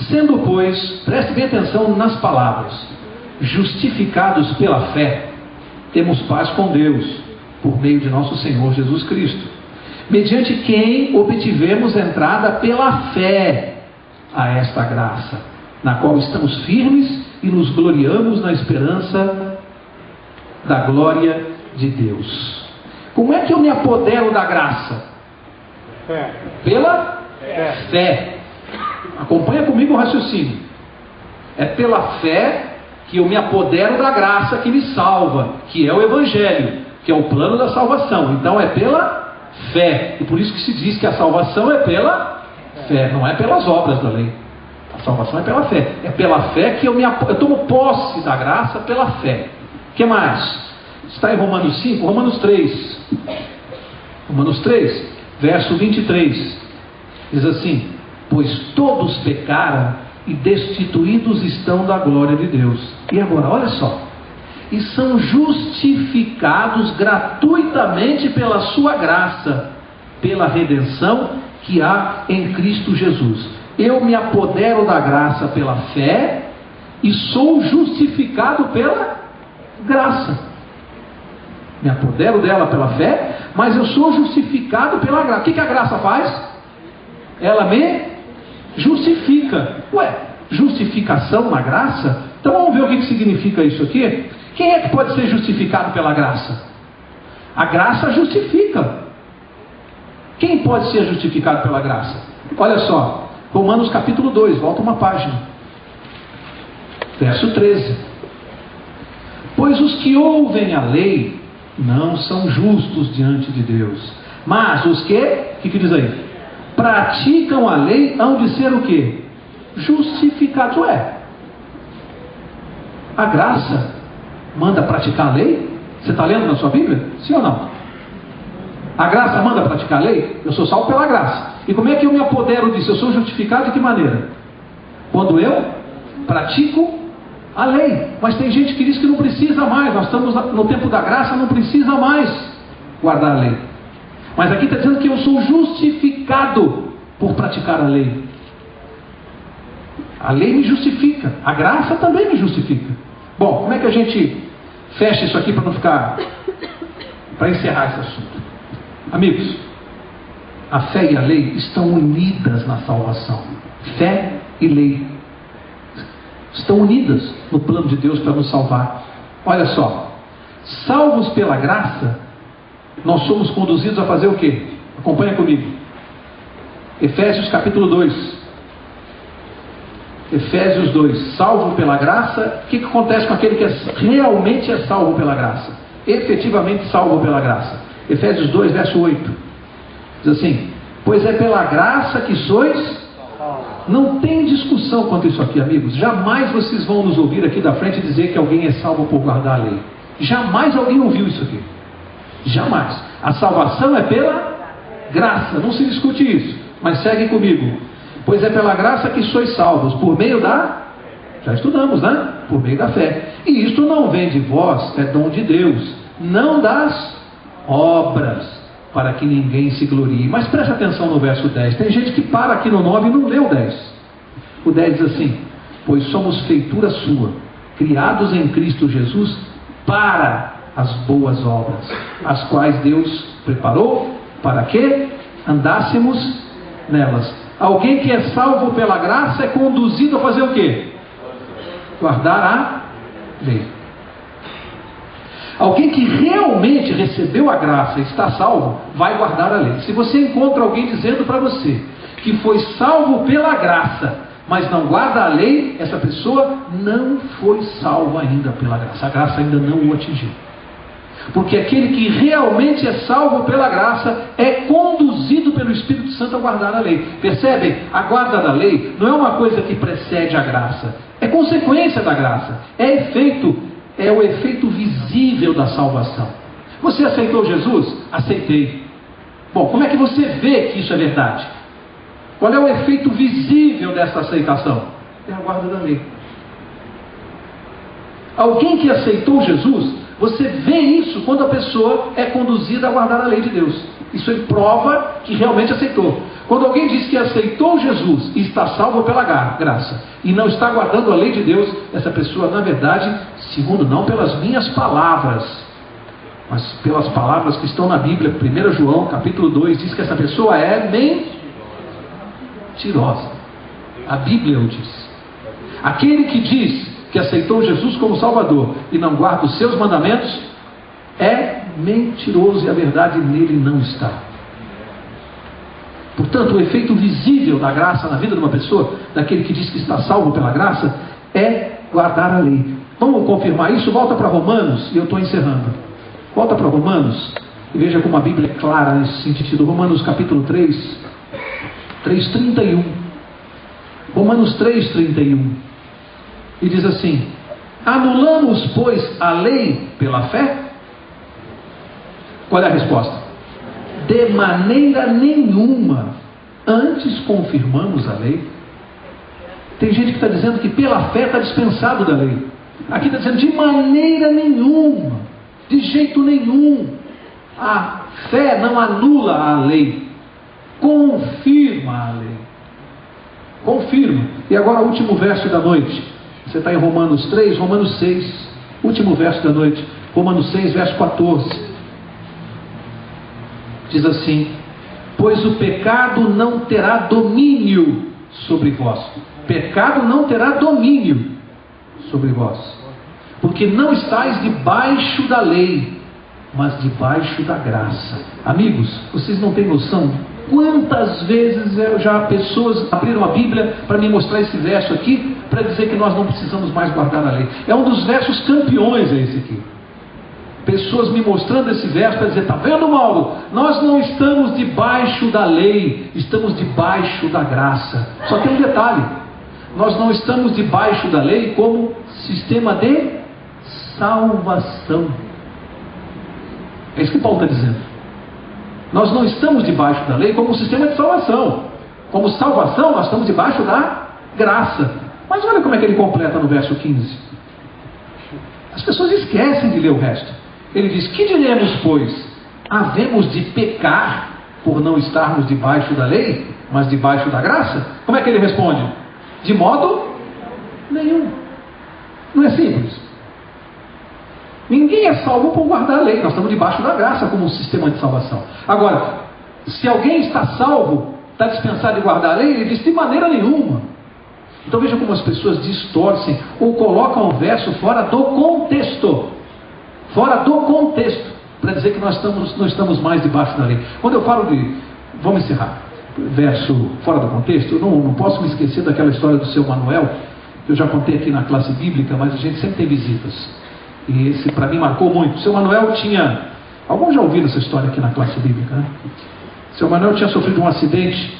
sendo, pois, preste bem atenção nas palavras, justificados pela fé, temos paz com Deus, por meio de nosso Senhor Jesus Cristo, mediante quem obtivemos entrada pela fé a esta graça, na qual estamos firmes e nos gloriamos na esperança da glória de Deus. Como é que eu me apodero da graça? Pela fé. Acompanha comigo o raciocínio. É pela fé que eu me apodero da graça que me salva, que é o Evangelho, que é o plano da salvação. Então é pela fé. E por isso que se diz que a salvação é pela fé, não é pelas obras da lei. A salvação é pela fé. É pela fé que eu tomo posse da graça pela fé. O que mais? Está em Romanos 5, Romanos 3. Romanos 3, verso 23. Diz assim: pois todos pecaram e destituídos estão da glória de Deus. E agora, olha só. E são justificados gratuitamente pela sua graça, pela redenção que há em Cristo Jesus. Eu me apodero da graça pela fé e sou justificado pela graça. Me apodero dela pela fé, mas eu sou justificado pela graça. O que a graça faz? Ela me justifica. Ué, justificação na graça? Então vamos ver o que significa isso aqui. Quem é que pode ser justificado pela graça? A graça justifica. Quem pode ser justificado pela graça? Olha só, Romanos capítulo 2, volta uma página. Verso 13. Pois os que ouvem a lei não são justos diante de Deus, mas os que, o que diz aí? Praticam a lei hão de ser o quê? Justificados. A graça manda praticar a lei? Você está lendo na sua Bíblia? Sim ou não? A graça manda praticar a lei? Eu sou salvo pela graça. E como é que eu me apodero disso? Eu sou justificado de que maneira? Quando eu pratico a lei. Mas tem gente que diz que não precisa mais. Nós estamos no tempo da graça, não precisa mais guardar a lei. Mas aqui está dizendo que eu sou justificado por praticar a lei. A lei me justifica. A graça também me justifica. Bom, como é que a gente fecha isso aqui para não ficar... para encerrar esse assunto? Amigos, a fé e a lei estão unidas na salvação. Fé e lei estão unidas no plano de Deus para nos salvar. Olha só, salvos pela graça, nós somos conduzidos a fazer o quê? Acompanha comigo. Efésios capítulo 2. Efésios 2. Salvo pela graça. O que acontece com aquele que realmente é salvo pela graça? Efetivamente salvo pela graça. Efésios 2, verso 8. Diz assim: pois é pela graça que sois. Não tem discussão quanto isso aqui, amigos. Jamais vocês vão nos ouvir aqui da frente dizer que alguém é salvo por guardar a lei. Jamais alguém ouviu isso aqui. Jamais. A salvação é pela graça. Não se discute isso. Mas segue comigo. Pois é pela graça que sois salvos, por meio da... Já estudamos, né? Por meio da fé. E isto não vem de vós, é dom de Deus, não das obras, para que ninguém se glorie. Mas preste atenção no verso 10. Tem gente que para aqui no 9 e não lê o 10. O 10 diz assim: pois somos feitura sua, criados em Cristo Jesus para as boas obras, as quais Deus preparou para que andássemos nelas. Alguém que é salvo pela graça é conduzido a fazer o quê? Guardar a lei. Alguém que realmente recebeu a graça e está salvo, vai guardar a lei. Se você encontra alguém dizendo para você que foi salvo pela graça, mas não guarda a lei, essa pessoa não foi salvo ainda pela graça. A graça ainda não o atingiu. Porque aquele que realmente é salvo pela graça é conduzido pelo Espírito Santo a guardar a lei. Percebem? A guarda da lei não é uma coisa que precede a graça, é consequência da graça, é o efeito visível da salvação. Você aceitou Jesus? Aceitei. Bom, como é que você vê que isso é verdade? Qual é o efeito visível dessa aceitação? É a guarda da lei. Alguém que aceitou Jesus, você vê isso quando a pessoa é conduzida a guardar a lei de Deus. Isso é prova que realmente aceitou. Quando alguém diz que aceitou Jesus e está salvo pela graça e não está guardando a lei de Deus, essa pessoa, na verdade, segundo não pelas minhas palavras, mas pelas palavras que estão na Bíblia, 1 João capítulo 2, diz que essa pessoa é mentirosa. A Bíblia o diz. Aquele que diz que aceitou Jesus como Salvador e não guarda os seus mandamentos é mentiroso, e a verdade nele não está. Portanto, o efeito visível da graça na vida de uma pessoa, daquele que diz que está salvo pela graça, é guardar a lei. Vamos confirmar isso? Volta para Romanos, e eu estou encerrando. Volta para Romanos e veja como a Bíblia é clara nesse sentido. Romanos capítulo 3, 3:31. Romanos 3:31. E diz assim: anulamos, pois, a lei pela fé? Qual é a resposta? De maneira nenhuma. Antes confirmamos a lei. Tem gente que está dizendo que pela fé está dispensado da lei. Aqui está dizendo de maneira nenhuma, de jeito nenhum. A fé não anula a lei, confirma a lei. Confirma. E agora o último verso da noite. Você está em Romanos 3, Romanos 6, último verso da noite, Romanos 6, verso 14. Diz assim: pois o pecado não terá domínio sobre vós. Pecado não terá domínio sobre vós, porque não estáis debaixo da lei, mas debaixo da graça. Amigos, vocês não têm noção quantas vezes pessoas abriram a Bíblia para me mostrar esse verso aqui, para dizer que nós não precisamos mais guardar a lei. É um dos versos campeões, é esse aqui. Pessoas me mostrando esse verso para dizer: está vendo, Mauro? Nós não estamos debaixo da lei, estamos debaixo da graça. Só tem um detalhe: nós não estamos debaixo da lei como sistema de salvação. É isso que Paulo está dizendo. Nós não estamos debaixo da lei como sistema de salvação. Como salvação, nós estamos debaixo da graça. Mas olha como é que ele completa no verso 15. As pessoas esquecem de ler o resto. Ele diz: que diremos, pois? Havemos de pecar por não estarmos debaixo da lei, mas debaixo da graça? Como é que ele responde? De modo nenhum. Não é simples? Ninguém é salvo por guardar a lei. Nós estamos debaixo da graça como um sistema de salvação. Agora, se alguém está salvo, está dispensado de guardar a lei, ele diz: de maneira nenhuma. Então veja como as pessoas distorcem ou colocam o verso fora do contexto. Fora do contexto, para dizer que nós não estamos mais debaixo da lei. Quando eu falo de, vamos encerrar, verso fora do contexto, eu não posso me esquecer daquela história do seu Manuel, que eu já contei aqui na classe bíblica, mas a gente sempre tem visitas. E esse para mim marcou muito. O seu Manuel tinha, alguns já ouviram essa história aqui na classe bíblica, né? O seu Manuel tinha sofrido um acidente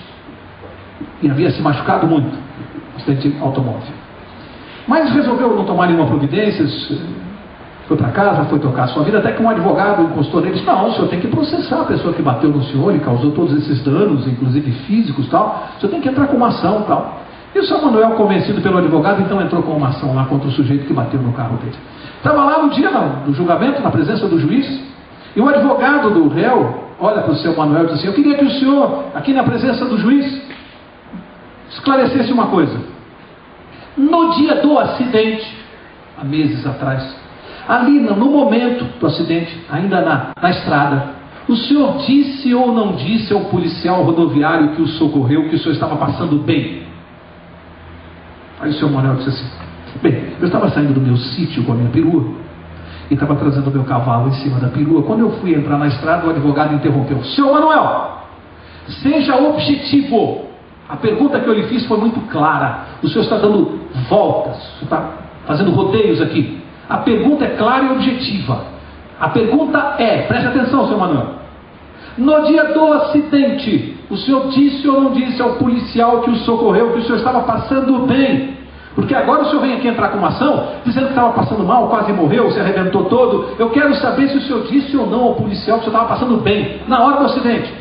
e havia se machucado muito, acidente automóvel. Mas resolveu não tomar nenhuma providência. Foi para casa, foi tocar a sua vida, até que um advogado encostou nele e disse: não, o senhor tem que processar a pessoa que bateu no senhor e causou todos esses danos, inclusive físicos e tal. O senhor tem que entrar com uma ação e tal. E o seu Manuel, convencido pelo advogado, então entrou com uma ação lá contra o sujeito que bateu no carro dele. Estava lá no dia do julgamento, na presença do juiz, e o advogado do réu olha para o seu Manuel e diz assim: eu queria que o senhor, aqui na presença do juiz, esclarecesse uma coisa. No dia do acidente, há meses atrás, ali no momento do acidente, ainda na estrada, o senhor disse ou não disse ao policial rodoviário que o socorreu que o senhor estava passando bem? Aí o senhor Manuel disse assim: bem, eu estava saindo do meu sítio com a minha perua e estava trazendo o meu cavalo em cima da perua. Quando eu fui entrar na estrada, o advogado interrompeu: senhor Manuel, seja objetivo. A pergunta que eu lhe fiz foi muito clara. O senhor está dando voltas, está fazendo rodeios aqui. A pergunta é clara e objetiva. A pergunta é, preste atenção, senhor Manuel: no dia do acidente, o senhor disse ou não disse ao policial que o socorreu que o senhor estava passando bem? Porque agora o senhor vem aqui entrar com uma ação dizendo que estava passando mal, quase morreu, se arrebentou todo. Eu quero saber se o senhor disse ou não ao policial que o senhor estava passando bem na hora do acidente.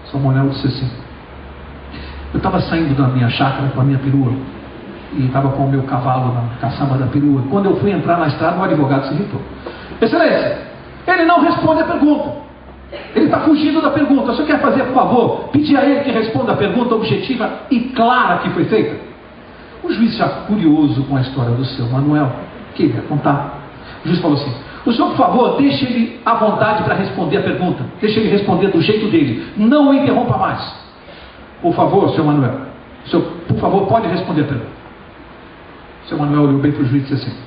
O senhor Manuel disse assim: eu estava saindo da minha chácara com a minha perua e estava com o meu cavalo na caçamba da perua. Quando eu fui entrar na estrada, o advogado se irritou. Excelência, ele não responde a pergunta. Ele está fugindo da pergunta. O senhor quer fazer, por favor, pedir a ele que responda a pergunta objetiva e clara que foi feita? O juiz, já curioso com a história do seu Manuel, que ele ia contar, o juiz falou assim: o senhor, por favor, deixe ele à vontade para responder a pergunta. Deixe ele responder do jeito dele. Não o interrompa mais. Por favor, senhor Manuel, o senhor, por favor, pode responder a pergunta. O senhor Manuel olhou bem para o juiz e disse assim: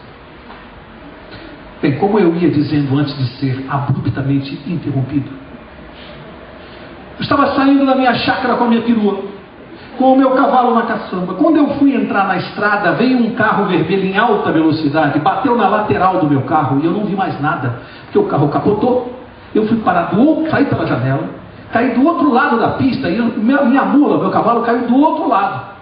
bem, como eu ia dizendo antes de ser abruptamente interrompido, eu estava saindo da minha chácara com a minha perua, com o meu cavalo na caçamba. Quando eu fui entrar na estrada, veio um carro vermelho em alta velocidade, bateu na lateral do meu carro e eu não vi mais nada, porque o carro capotou. Eu fui parar saí pela janela, caí do outro lado da pista e minha mula, meu cavalo, caiu do outro lado.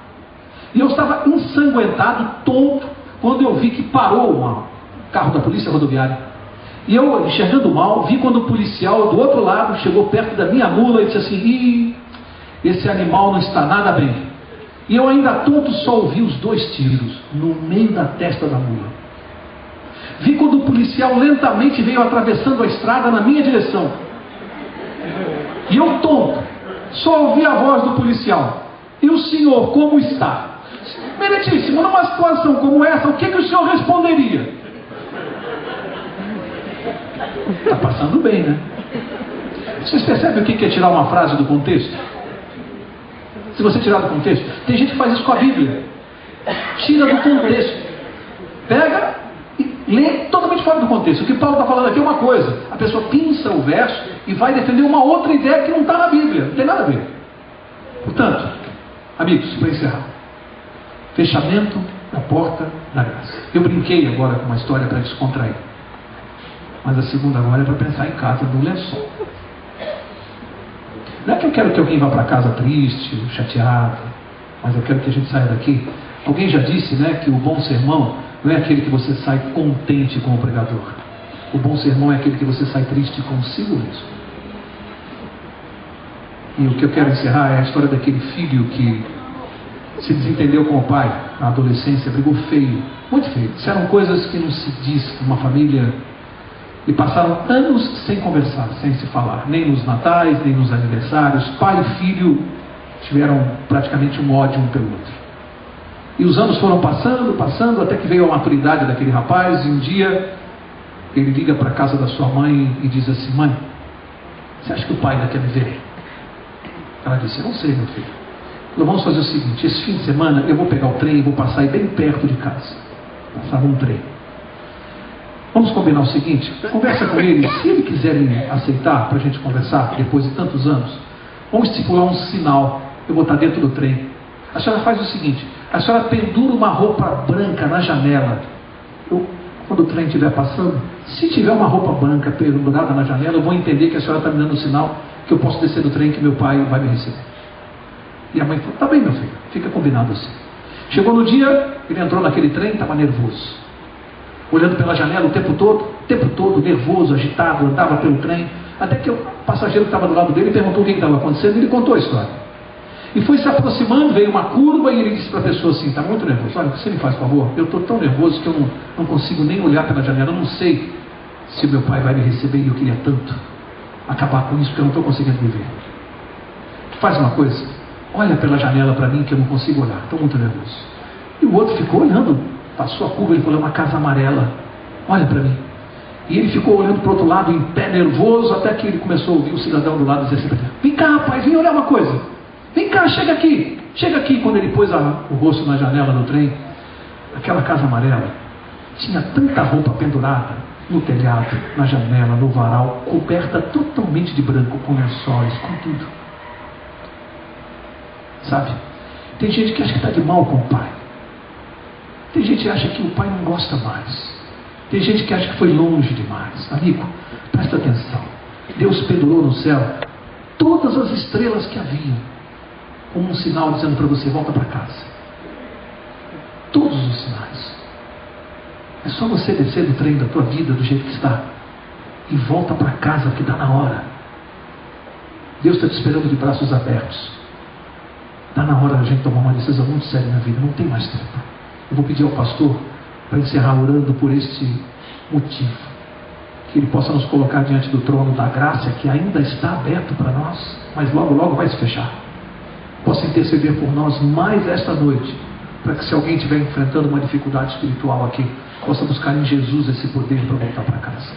E eu estava ensanguentado, tonto, quando eu vi que parou o carro da polícia rodoviária. E eu, enxergando mal, vi quando o policial do outro lado chegou perto da minha mula e disse assim: ih, esse animal não está nada bem. E eu, ainda tonto, só ouvi os 2 tiros no meio da testa da mula. Vi quando o policial lentamente veio atravessando a estrada na minha direção. E eu, tonto, só ouvi a voz do policial: e o senhor como está? Meritíssimo, numa situação como essa, o que o senhor responderia? Está passando bem, né? Vocês percebem o que é tirar uma frase do contexto? Se você tirar do contexto, tem gente que faz isso com a Bíblia. Tira do contexto. pega e lê totalmente fora do contexto. O que Paulo está falando aqui é uma coisa, a pessoa pinça o verso e vai defender uma outra ideia que não está na Bíblia, não tem nada a ver. Portanto, amigos, para encerrar, fechamento da porta da graça. Eu brinquei agora com uma história para descontrair, mas a segunda agora é para pensar em casa do lençol. Não é que eu quero que alguém vá para casa triste, chateado, mas eu quero que a gente saia daqui. Alguém já disse, né, que o bom sermão não é aquele que você sai contente com o pregador. O bom sermão é aquele que você sai triste consigo mesmo. E o que eu quero encerrar é a história daquele filho que se desentendeu com o pai na adolescência, brigou feio, muito feio. Disseram coisas que não se diz numa família e passaram anos sem conversar, sem se falar, nem nos natais, nem nos aniversários. Pai e filho tiveram praticamente um ódio um pelo outro. E os anos foram passando, até que veio a maturidade daquele rapaz, e um dia ele liga para a casa da sua mãe e diz assim: mãe, você acha que o pai ainda quer me ver? Ela disse: eu não sei, meu filho. Falou: vamos fazer o seguinte, esse fim de semana eu vou pegar o trem e vou passar aí bem perto de casa. Passava um trem. Vamos combinar o seguinte, conversa com ele, se ele quiser me aceitar para a gente conversar depois de tantos anos, vamos estipular um sinal, eu vou estar dentro do trem. A senhora faz o seguinte, a senhora pendura uma roupa branca na janela. Quando o trem estiver passando, se tiver uma roupa branca pendurada na janela, eu vou entender que a senhora está me dando um sinal que eu posso descer do trem, que meu pai vai me receber. E a mãe falou: tá bem, meu filho, fica combinado assim. Chegou no dia, ele entrou naquele trem, estava nervoso, olhando pela janela o tempo todo, nervoso, agitado, andava pelo trem, até que o passageiro que estava do lado dele perguntou o que estava acontecendo, e ele contou a história. E foi se aproximando, veio uma curva, e ele disse para a pessoa assim: está muito nervoso, olha, você me faz favor, eu estou tão nervoso que eu não consigo nem olhar pela janela, eu não sei se meu pai vai me receber, e eu queria tanto acabar com isso, porque eu não estou conseguindo viver. Faz uma coisa, olha pela janela para mim que eu não consigo olhar, estou muito nervoso. E o outro ficou olhando, passou a curva, ele falou: é uma casa amarela, olha para mim. E ele ficou olhando para o outro lado, em pé, nervoso, até que ele começou a ouvir o cidadão do lado dizer assim: vem cá, rapaz, vem olhar uma coisa, vem cá, chega aqui. Quando ele pôs o rosto na janela do trem, aquela casa amarela tinha tanta roupa pendurada no telhado, na janela, no varal, coberta totalmente de branco, com lençóis, com tudo. Sabe? Tem gente que acha que está de mal com o pai. Tem gente que acha que o pai não gosta mais. Tem gente que acha que foi longe demais. Amigo, presta atenção. Deus pendurou no céu todas as estrelas que haviam, como um sinal dizendo para você: volta para casa. Todos os sinais. É só você descer do trem da tua vida do jeito que está e volta para casa, que dá na hora. Deus está te esperando de braços abertos. Está na hora da gente tomar uma decisão muito séria na vida, não tem mais tempo. Eu vou pedir ao pastor para encerrar orando por este motivo, que ele possa nos colocar diante do trono da graça, que ainda está aberto para nós, mas logo, logo vai se fechar. Possa interceder por nós mais esta noite, para que, se alguém estiver enfrentando uma dificuldade espiritual aqui, possa buscar em Jesus esse poder para voltar para casa.